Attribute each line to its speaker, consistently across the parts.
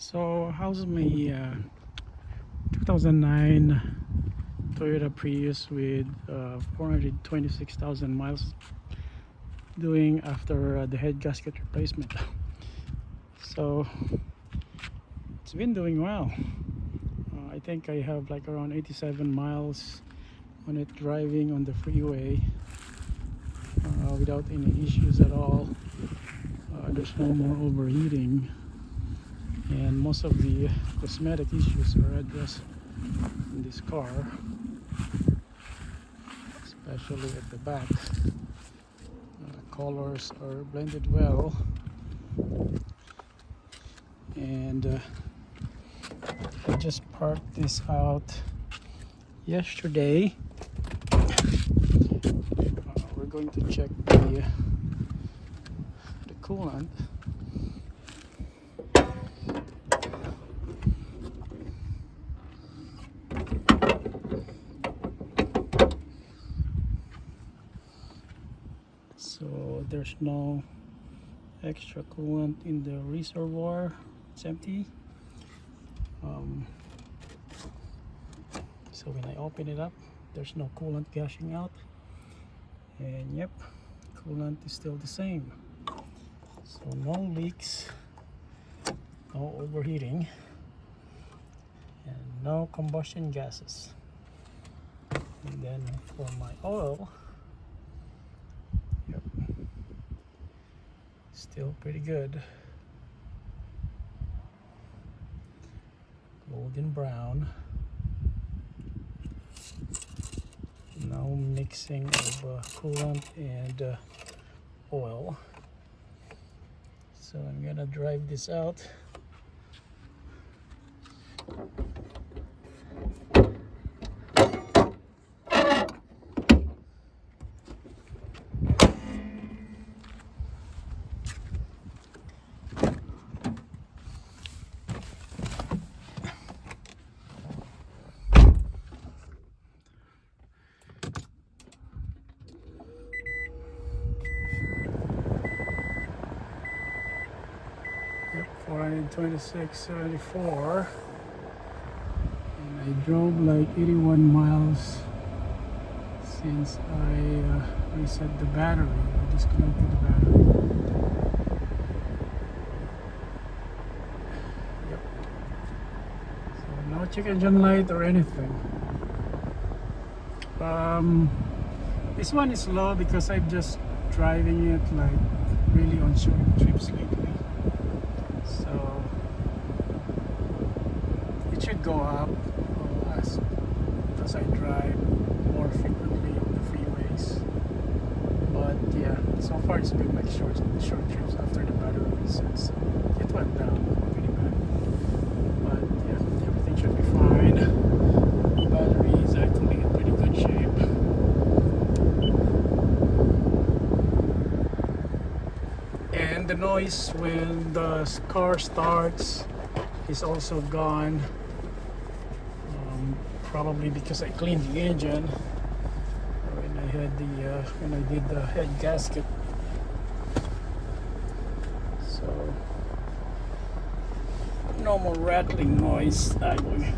Speaker 1: So how's my 2009 Toyota Prius with 426,000 miles doing after the head gasket replacement? So it's been doing well. I think I have like around 87 miles on it driving on the freeway without any issues at all. There's no more overheating, and most of the cosmetic issues are addressed in this car, especially at the back. Colors are blended well, and I just parked this out yesterday. We're going to check the coolant. So there's no extra coolant in the reservoir, it's empty. So when I open it up, there's no coolant gushing out, and yep, coolant is still the same. So no leaks, no overheating, and no combustion gases. And then for my oil, yep, still pretty good, golden brown. No mixing of coolant and oil. So I'm gonna drive this out. Yep, 426.74, and I drove like 81 miles since I reset the battery. I disconnected the battery. Yep. So no check engine light or anything. This one is low because I'm just driving it like really on short trips lately. So it should go up as I drive more frequently on the freeways. But yeah, so far it's been like short trips after the battery resets. It went down pretty bad. But yeah, everything should be fine. The battery is actually in pretty good shape. And the noise when the car starts is also gone, probably because I cleaned the engine when I did the head gasket. So no more rattling noise that way.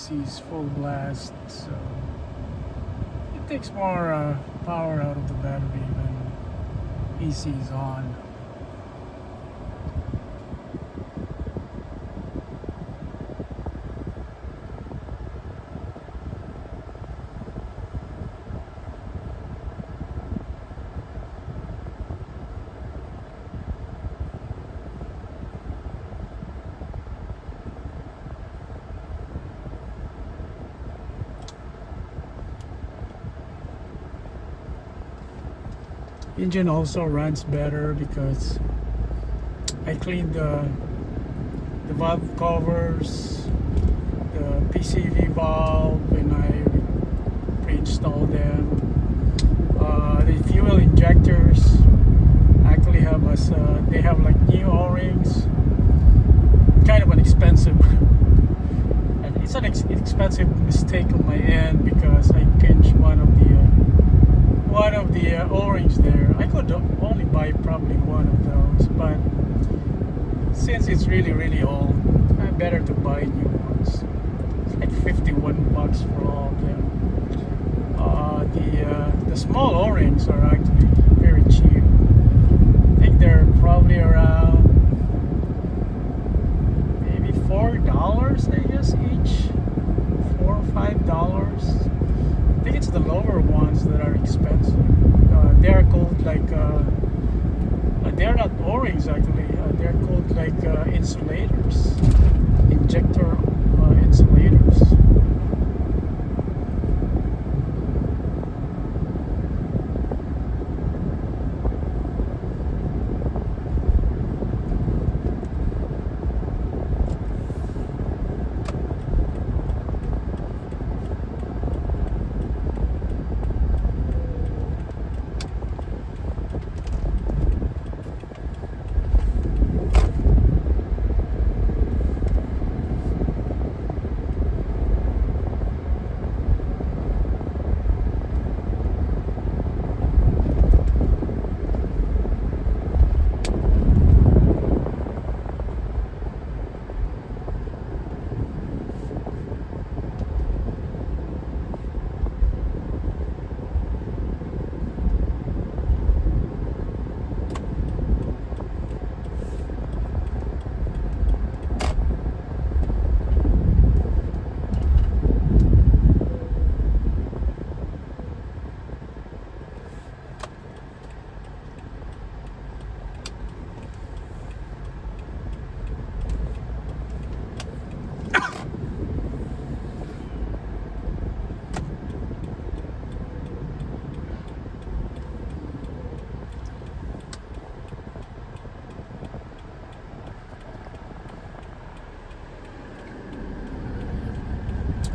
Speaker 1: AC is full blast, so it takes more power out of the battery when AC is on. Engine also runs better because I cleaned the valve covers, the PCV valve when I pre-installed them. The fuel injectors actually have they have like new O-rings. Kind of an expensive, and it's an expensive mistake on my end because I pinched one of the O-rings there. I could only buy probably one of those, but since it's really old, better to buy new ones. It's like $51 for all of them. The small O-rings are actually very cheap. I think they're probably around maybe $4, I guess, each. $4 or $5. I think it's the lower ones that are expensive. They are called like they're not O-rings actually. They're called like insulators, injector insulators.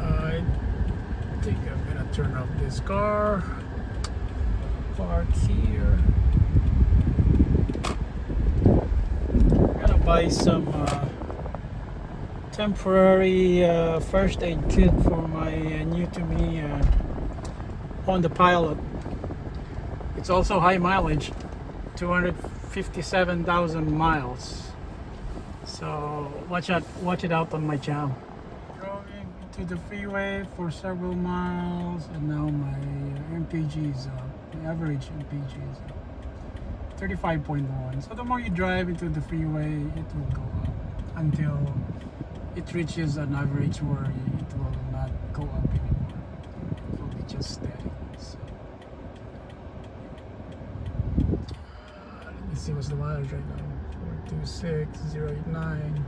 Speaker 1: I think I'm gonna turn off this car, park here. I'm gonna buy some temporary first aid kit for my new to me Honda Pilot. It's also high mileage, 257,000 miles. So watch it out on my channel. To the freeway for several miles, and now my MPG is up. The average MPG is up 35.1. So the more you drive into the freeway, it will go up until it reaches an average where it will not go up anymore. It will be just steady. So, let's see what's the mileage right now. 426,089.